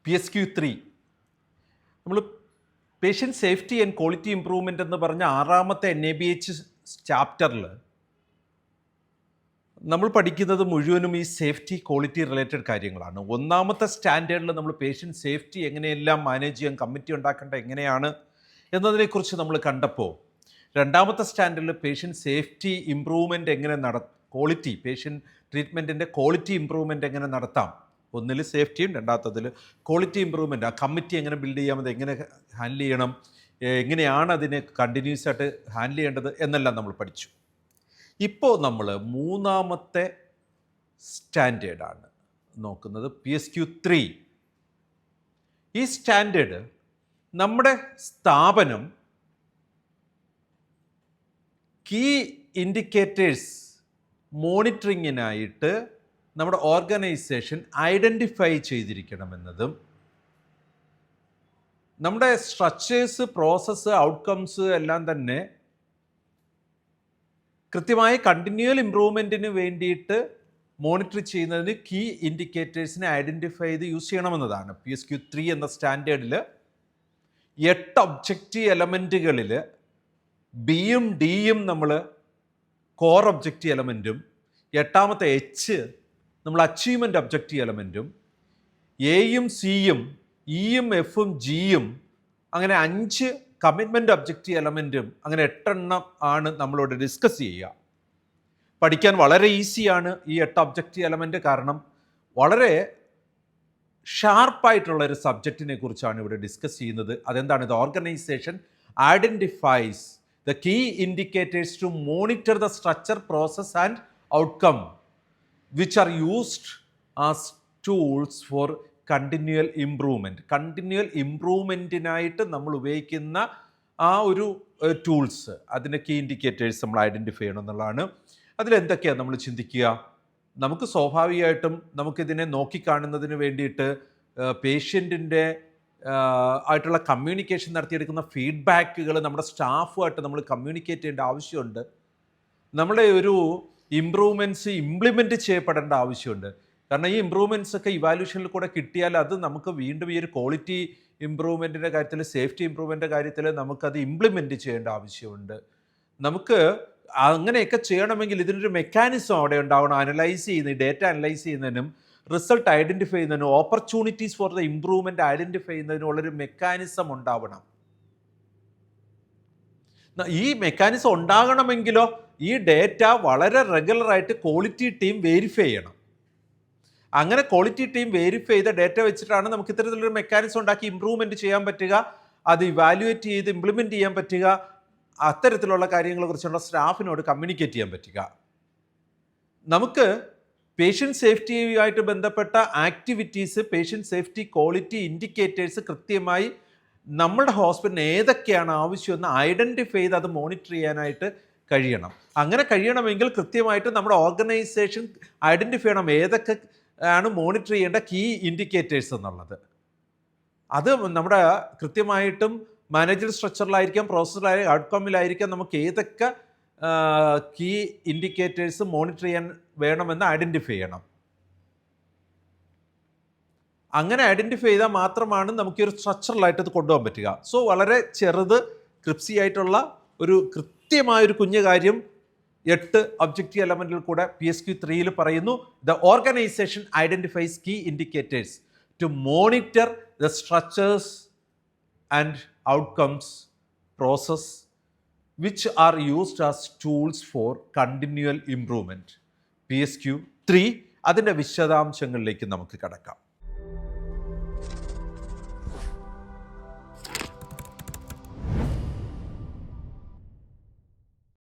PSQ3 നമ്മൾ patient safety and quality improvement എന്ന് പറഞ്ഞ 6ാമത്തെ NABH ചാപ്റ്ററിൽ നമ്മൾ പഠിക്കുന്നത് മുഴുവനും ഈ സേഫ്റ്റി ക്വാളിറ്റി റിലേറ്റഡ് കാര്യങ്ങളാണ്. 1ാമത്തെ സ്റ്റാൻഡേർഡിൽ നമ്മൾ പേഷ്യൻ്റ് സേഫ്റ്റി എങ്ങനെയെല്ലാം മാനേജ് ചെയ്യാൻ കമ്മിറ്റി ഉണ്ടാക്കേണ്ടത് എങ്ങനെയാണ് എന്നതിനെക്കുറിച്ച് നമ്മൾ കണ്ടപ്പോൾ, 2ാമത്തെ സ്റ്റാൻഡേർഡിൽ പേഷ്യൻ്റ് സേഫ്റ്റി ഇംപ്രൂവ്മെൻ്റ് എങ്ങനെ ക്വാളിറ്റി പേഷ്യൻ്റ് ട്രീറ്റ്മെൻറ്റിൻ്റെ ക്വാളിറ്റി ഇംപ്രൂവ്മെൻ്റ് എങ്ങനെ നടത്താം, ഒന്നിൽ സേഫ്റ്റിയും രണ്ടാമത്തതിൽ ക്വാളിറ്റി ഇമ്പ്രൂവ്മെൻറ്റ്, ആ കമ്മിറ്റി എങ്ങനെ ബിൽഡ് ചെയ്യാം, അത് എങ്ങനെ ഹാൻഡിൽ ചെയ്യണം, എങ്ങനെയാണ് അതിനെ കണ്ടിന്യൂസ് ആയിട്ട് ഹാൻഡിൽ ചെയ്യേണ്ടത് എന്നെല്ലാം നമ്മൾ പഠിച്ചു. ഇപ്പോൾ നമ്മൾ 3ാമത്തെ സ്റ്റാൻഡേർഡാണ് നോക്കുന്നത്, PSQ3. ഈ സ്റ്റാൻഡേർഡ് നമ്മുടെ സ്ഥാപനം കീ ഇൻഡിക്കേറ്റേഴ്സ് മോണിറ്ററിങ്ങിനായിട്ട് നമ്മുടെ ഓർഗനൈസേഷൻ ഐഡൻറ്റിഫൈ ചെയ്തിരിക്കണമെന്നതും, നമ്മുടെ സ്ട്രക്ചേഴ്സ്, പ്രോസസ്സ്, ഔട്ട്കംസ് എല്ലാം തന്നെ കൃത്യമായി കണ്ടിന്യൂവൽ ഇമ്പ്രൂവ്മെൻറ്റിന് വേണ്ടിയിട്ട് മോണിറ്റർ ചെയ്യുന്നതിന് കീ ഇൻഡിക്കേറ്റേഴ്സിനെ ഐഡൻറ്റിഫൈ ചെയ്ത് യൂസ് ചെയ്യണമെന്നതാണ്. PSQ3 എന്ന സ്റ്റാൻഡേർഡിൽ 8 ഒബ്ജക്റ്റീവ് എലമെൻറ്റുകളിൽ ബിയും ഡിയും നമ്മൾ കോർ ഒബ്ജക്റ്റീവ് എലമെൻറ്റും, 8ാമത്തെ H നമ്മൾ അച്ചീവ്മെൻ്റ് ഒബ്ജക്റ്റീവ് എലമെൻറ്റും, എയും സിയും ഇയും എഫും ജിയും, അങ്ങനെ 5 കമ്മിറ്റ്മെൻ്റ് ഒബ്ജക്റ്റീവ് എലമെൻറ്റും, അങ്ങനെ 8 എണ്ണം ആണ് നമ്മളോട് ഡിസ്കസ് ചെയ്യുക. പഠിക്കാൻ വളരെ ഈസിയാണ് ഈ 8 ഒബ്ജക്റ്റീവ് എലമെൻറ്റ്, കാരണം വളരെ ഷാർപ്പായിട്ടുള്ളൊരു സബ്ജക്റ്റിനെ കുറിച്ചാണ് ഇവിടെ ഡിസ്കസ് ചെയ്യുന്നത്. അതെന്താണ്? ഇത് organisation identifies the key indicators to monitor the structure, process and outcome which are used as tools for continual improvement. Continual ഇംപ്രൂവ്മെൻറ്റിനായിട്ട് നമ്മൾ ഉപയോഗിക്കുന്ന ആ ഒരു ടൂൾസ്, അതിൻ്റെ കീ ഇൻഡിക്കേറ്റേഴ്സ് നമ്മൾ ഐഡൻറ്റിഫൈ ചെയ്യണം എന്നുള്ളതാണ്. അതിലെന്തൊക്കെയാണ് നമ്മൾ ചിന്തിക്കുക? നമുക്ക് സ്വാഭാവികമായിട്ടും നമുക്കിതിനെ നോക്കിക്കാണുന്നതിന് വേണ്ടിയിട്ട് പേഷ്യൻറ്റിൻ്റെ ആയിട്ടുള്ള കമ്മ്യൂണിക്കേഷൻ നടത്തിയെടുക്കുന്ന ഫീഡ്ബാക്കുകൾ നമ്മുടെ സ്റ്റാഫുമായിട്ട് നമ്മൾ കമ്മ്യൂണിക്കേറ്റ് ചെയ്യേണ്ട ആവശ്യമുണ്ട്. നമ്മുടെ ഒരു ഇമ്പ്രൂവ്മെൻറ്റ്സ് ഇംപ്ലിമെൻറ്റ് ചെയ്യപ്പെടേണ്ട ആവശ്യമുണ്ട്. കാരണം ഈ ഇമ്പ്രൂവ്മെൻറ്റ്സ് ഒക്കെ ഇവാലുവേഷനിൽ കൂടെ കിട്ടിയാൽ അത് നമുക്ക് വീണ്ടും ഈ ഒരു ക്വാളിറ്റി ഇമ്പ്രൂവ്മെൻറ്റിൻ്റെ കാര്യത്തിൽ, സേഫ്റ്റി ഇമ്പ്രൂവ്മെൻറ്റിൻ്റെ കാര്യത്തിൽ നമുക്കത് ഇംപ്ലിമെൻറ്റ് ചെയ്യേണ്ട ആവശ്യമുണ്ട്. നമുക്ക് അങ്ങനെയൊക്കെ ചെയ്യണമെങ്കിൽ ഇതിനൊരു മെക്കാനിസം അവിടെ ഉണ്ടാവണം. അനലൈസ് ചെയ്യുന്ന, ഡേറ്റ അനലൈസ് ചെയ്യുന്നതിനും റിസൾട്ട് ഐഡൻറ്റിഫൈ ചെയ്യുന്നതിനും opportunities for the improvement identify ചെയ്യുന്നതിനുള്ളൊരു മെക്കാനിസം ഉണ്ടാവണം. ഈ മെക്കാനിസം ഉണ്ടാകണമെങ്കിലോ ഈ ഡേറ്റ വളരെ റെഗുലറായിട്ട് ക്വാളിറ്റി ടീം വെരിഫൈ ചെയ്യണം. അങ്ങനെ ക്വാളിറ്റി ടീം വെരിഫൈ ചെയ്ത ഡേറ്റ വെച്ചിട്ടാണ് നമുക്ക് ഇത്തരത്തിലൊരു മെക്കാനിസം ഉണ്ടാക്കി ഇമ്പ്രൂവ്മെൻറ്റ് ചെയ്യാൻ പറ്റുക, അത് ഇവാലുവേറ്റ് ചെയ്ത് ഇംപ്ലിമെൻറ്റ് ചെയ്യാൻ പറ്റുക, അത്തരത്തിലുള്ള കാര്യങ്ങളെ കുറിച്ചുള്ള സ്റ്റാഫിനോട് കമ്മ്യൂണിക്കേറ്റ് ചെയ്യാൻ പറ്റുക. നമുക്ക് പേഷ്യൻ്റ് സേഫ്റ്റിയുമായിട്ട് ബന്ധപ്പെട്ട activities, patient safety quality indicators കൃത്യമായി നമ്മുടെ ഹോസ്പിറ്റലിന് ഏതൊക്കെയാണ് ആവശ്യമെന്ന് ഐഡൻറ്റിഫൈ ചെയ്ത് അത് മോണിറ്റർ ചെയ്യാനായിട്ട് കഴിയണം. അങ്ങനെ കഴിയണമെങ്കിൽ കൃത്യമായിട്ട് നമ്മുടെ ഓർഗനൈസേഷൻ ഐഡൻറ്റിഫൈ ചെയ്യണം ഏതൊക്കെ ആണ് മോണിറ്റർ ചെയ്യേണ്ട കീ ഇൻഡിക്കേറ്റേഴ്സ് എന്നുള്ളത്. അത് നമ്മുടെ കൃത്യമായിട്ടും മാനേജർ സ്ട്രക്ചറിലായിരിക്കാം, പ്രോസസ്സിലായിരിക്കും, ഔട്ട്കമ്മിലായിരിക്കാം, നമുക്ക് ഏതൊക്കെ കീ ഇൻഡിക്കേറ്റേഴ്സ് മോണിറ്റർ ചെയ്യാൻ വേണമെന്ന് ഐഡൻറ്റിഫൈ ചെയ്യണം. അങ്ങനെ ഐഡൻറ്റിഫൈ ചെയ്താൽ മാത്രമാണ് നമുക്ക് ഒരു സ്ട്രക്ചറലായിട്ട് ഇത് കൊണ്ടുപോകാൻ പറ്റുക. സോ വളരെ ചെറുത് ക്രിപ്സി ആയിട്ടുള്ള ഒരു കൃത്യമായൊരു കുഞ്ഞു കാര്യം 8 ഒബ്ജക്റ്റീവ് എലമെൻറ്റിൽ കൂടെ PSQ3 പറയുന്നു. The organization identifies key indicators to monitor the structures and outcomes, process which are used as tools for continual improvement. PSQ3 അതിൻ്റെ വിശദാംശങ്ങളിലേക്ക് നമുക്ക് കടക്കാം.